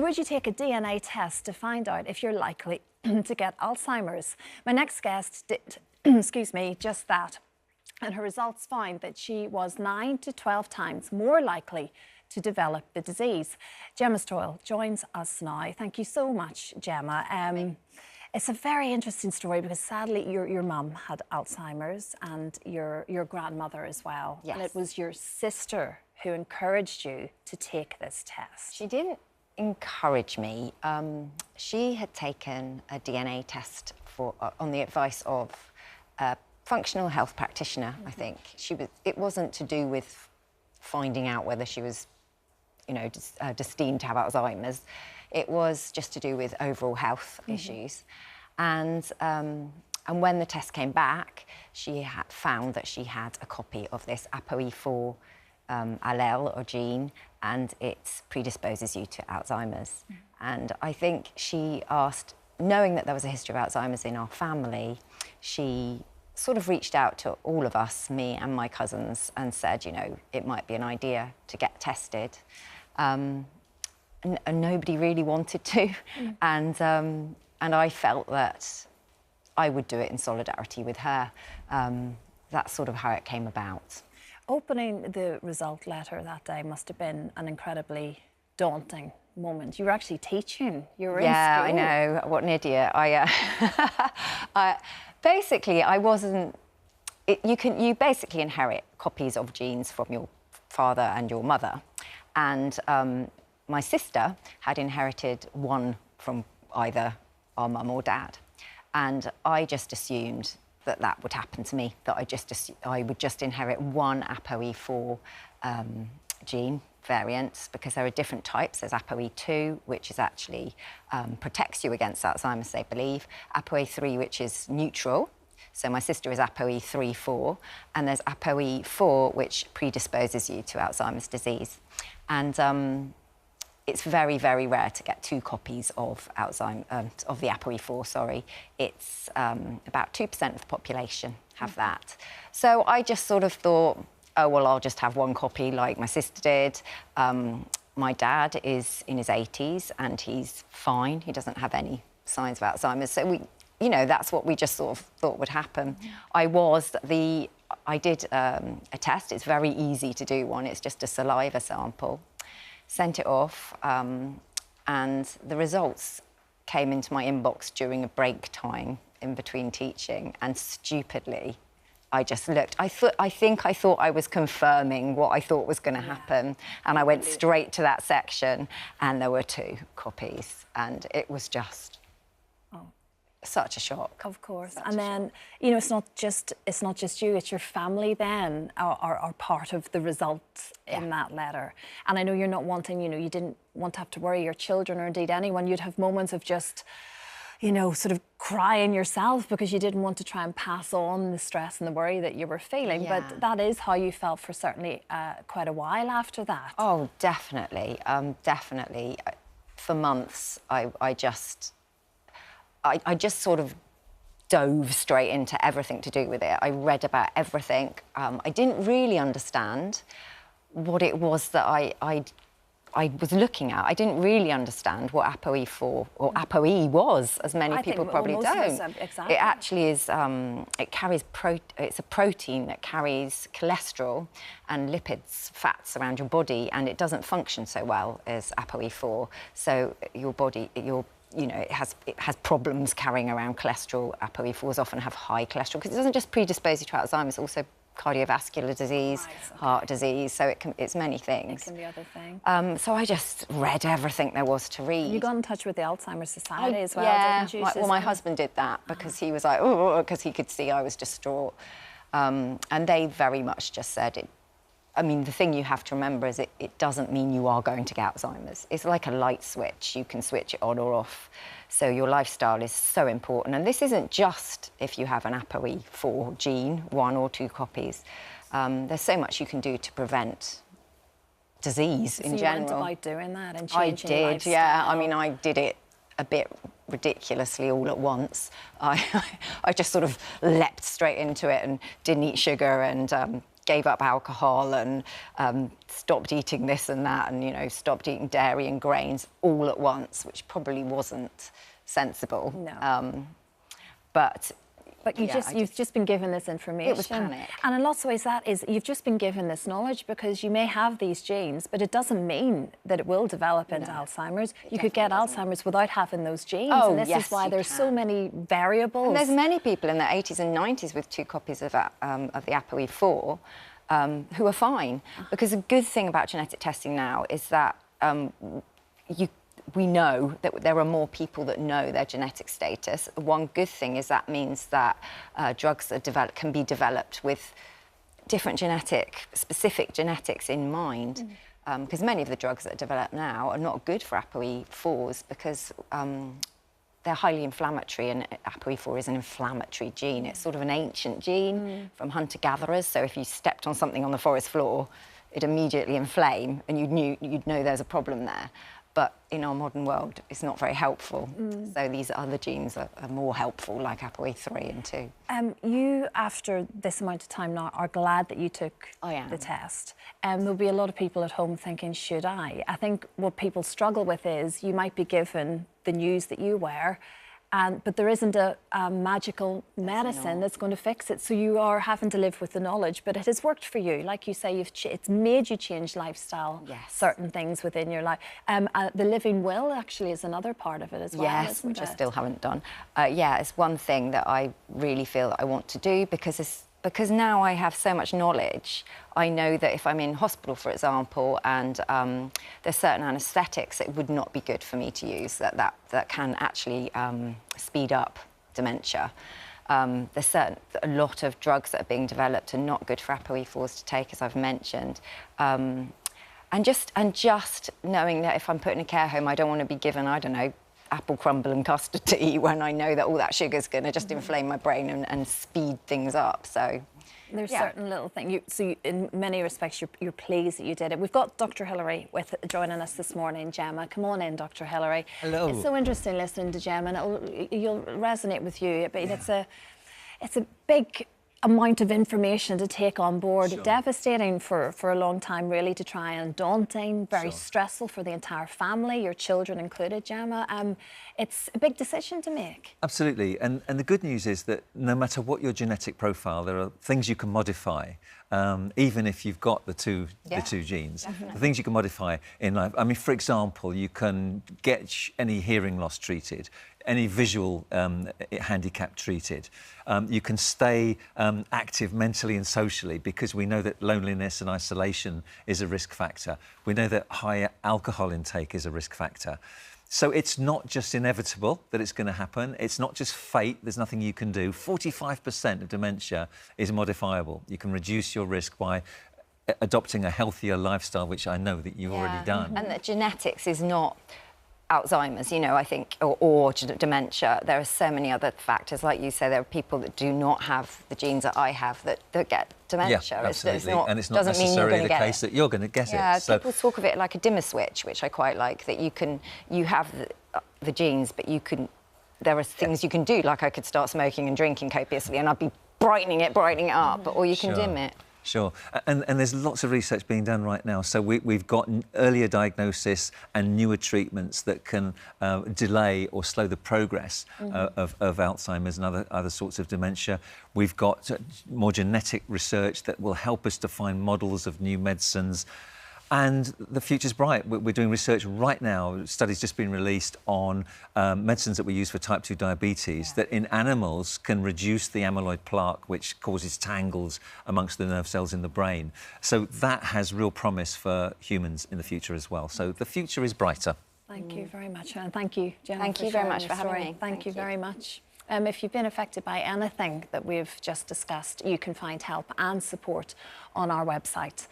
would you take a DNA test to find out if you're likely to get Alzheimer's? My next guest did, excuse me, just that. And her results found that she was 9 to 12 times more likely to develop the disease. Gemma Stoyle joins us now. Thank you so much, Gemma. It's a very interesting story because sadly your mum had Alzheimer's and your grandmother as well. Yes. And it was your sister who encouraged you to take this test. She didn't encourage me. She had taken a DNA test on the advice of a functional health practitioner, I think. It wasn't to do with finding out whether she was, destined to have Alzheimer's. It was just to do with overall health issues. And when the test came back, she had found that she had a copy of this ApoE4 allele or gene, and it predisposes you to Alzheimer's. And I think she asked, knowing that there was a history of Alzheimer's in our family, she sort of reached out to all of us, me and my cousins, and said, it might be an idea to get tested. And nobody really wanted to. And I felt that I would do it in solidarity with her. That's sort of how it came about. Opening the result letter that day must have been an incredibly daunting moment. You were actually teaching. You were in school. Yeah, I know. What an idiot. Basically, I wasn't... You basically inherit copies of genes from your father and your mother. And my sister had inherited one from either our mum or dad. And I just assumed that would happen to me, that I would just inherit one ApoE4 gene variant, because there are different types. There's ApoE2, which is actually protects you against Alzheimer's, they believe. ApoE3, which is neutral. So my sister is ApoE3/4, and there's ApoE4, which predisposes you to Alzheimer's disease. And it's very, very rare to get two copies of of the ApoE4, sorry. It's about 2% of the population have that. So I just sort of thought, oh, well, I'll just have one copy like my sister did. My dad is in his 80s and he's fine. He doesn't have any signs of Alzheimer's. So that's what we just sort of thought would happen. I did a test. It's very easy to do one. It's just a saliva sample. Sent it off, and the results came into my inbox during a break time in between teaching, and stupidly, I just looked. I think I thought I was confirming what I thought was going to happen, and I went straight to that section, and there were 2 copies, and it was just such a shock. Of course. And then, it's not just you, it's your family then are part of the results in that letter. And I know you're not wanting, you didn't want to have to worry your children or indeed anyone. You'd have moments of just, sort of crying yourself because you didn't want to try and pass on the stress and the worry that you were feeling. Yeah. But that is how you felt for certainly quite a while after that. Oh, definitely. Definitely. For months, I just sort of dove straight into everything to do with it. I read about everything. I didn't really understand what it was that I was looking at. I didn't really understand what ApoE4 or ApoE was, as many people probably don't. Exactly. It actually is. It carries it's a protein that carries cholesterol and lipids, fats around your body, and it doesn't function so well as ApoE4. So your body, it has problems carrying around cholesterol. ApoE4s often have high cholesterol because it doesn't just predispose you to Alzheimer's, also cardiovascular disease, heart disease, so it's many things. It can be other things. So I just read everything there was to read. You got in touch with the Alzheimer's Society as well, didn't you? Well, my husband did that because he was like, oh, because he could see I was distraught. And they very much just said, the thing you have to remember is it doesn't mean you are going to get Alzheimer's. It's like a light switch. You can switch it on or off. So your lifestyle is so important. And this isn't just if you have an ApoE4 gene, 1 or 2 copies. There's so much you can do to prevent disease in general. So you went about doing that and changing your lifestyle? Yeah. I did it a bit ridiculously all at once. I just sort of leapt straight into it and didn't eat sugar and gave up alcohol and stopped eating this and that, and, you know, stopped eating dairy and grains all at once, which probably wasn't sensible. No. But you've just been given this information. It was panic. And in lots of ways that is, you've just been given this knowledge because you may have these genes, but it doesn't mean that it will develop into Alzheimer's. You could get Alzheimer's without having those genes. Oh, and this is why there's so many variables. And there's many people in their 80s and 90s with 2 copies of the ApoE4 who are fine. Because a good thing about genetic testing now is that we know that there are more people that know their genetic status. One good thing is that means that drugs that can be developed with different specific genetics in mind. Because many of the drugs that are developed now are not good for ApoE4s because they're highly inflammatory, and ApoE4 is an inflammatory gene. It's sort of an ancient gene from hunter-gatherers, so if you stepped on something on the forest floor, it'd immediately inflame, and you'd know there's a problem there. But in our modern world, it's not very helpful. So these other genes are more helpful, like ApoE3 and 2. You, after this amount of time now, are glad that you took the test. There'll be a lot of people at home thinking, should I? I think what people struggle with is you might be given the news that you were, but there isn't a magical medicine that's going to fix it. So you are having to live with the knowledge, but it has worked for you. Like you say, it's made you change lifestyle, certain things within your life. The living will actually is another part of it as well, yes, which I still haven't done. Yeah, it's one thing that I really feel that I want to do because now I have so much knowledge. I know that if I'm in hospital, for example, and there's certain anaesthetics, it would not be good for me to use that can actually speed up dementia. There's a lot of drugs that are being developed are not good for ApoE4s to take, as I've mentioned. And just knowing that if I'm put in a care home, I don't want to be given, I don't know, apple crumble and custard to eat when I know that all that sugar's going to just inflame my brain and speed things up. So there's certain little things. In many respects, you're pleased that you did it. We've got Dr. Hilary joining us this morning, Gemma. Come on in, Dr. Hilary. Hello. It's so interesting listening to Gemma, and you'll resonate with you. But it's a big amount of information to take on board. Sure. Devastating for a long time, really, to try, and daunting, very stressful for the entire family, your children included, Gemma. It's a big decision to make. Absolutely, and the good news is that no matter what your genetic profile, there are things you can modify, even if you've got the two genes. Definitely. The things you can modify in life. I mean, for example, you can get any hearing loss treated, any visual handicap treated. You can stay active mentally and socially, because we know that loneliness and isolation is a risk factor. We know that high alcohol intake is a risk factor. So it's not just inevitable that it's going to happen. It's not just fate. There's nothing you can do. 45% of dementia is modifiable. You can reduce your risk by adopting a healthier lifestyle, which I know that you've already done. And that genetics is not Alzheimer's, you know, I think, or dementia. There are so many other factors. Like you say, there are people that do not have the genes that I have that get dementia. Yeah, absolutely. And it's not necessarily the case that you're going to get it. So people talk of it like a dimmer switch, which I quite like, that you have the genes, but there are things you can do, like I could start smoking and drinking copiously and I'd be brightening it up, or you can dim it. Sure, and there's lots of research being done right now. So we've got earlier diagnosis and newer treatments that can delay or slow the progress of Alzheimer's and other sorts of dementia. We've got more genetic research that will help us to find models of new medicines. And the future's bright. We're doing research right now. Studies just been released on medicines that we use for type 2 diabetes that in animals can reduce the amyloid plaque, which causes tangles amongst the nerve cells in the brain. So that has real promise for humans in the future as well. So the future is brighter. Thank you very much. And thank you, Gemma. Thank you very much for having me. Thank you very much. If you've been affected by anything that we've just discussed, you can find help and support on our website.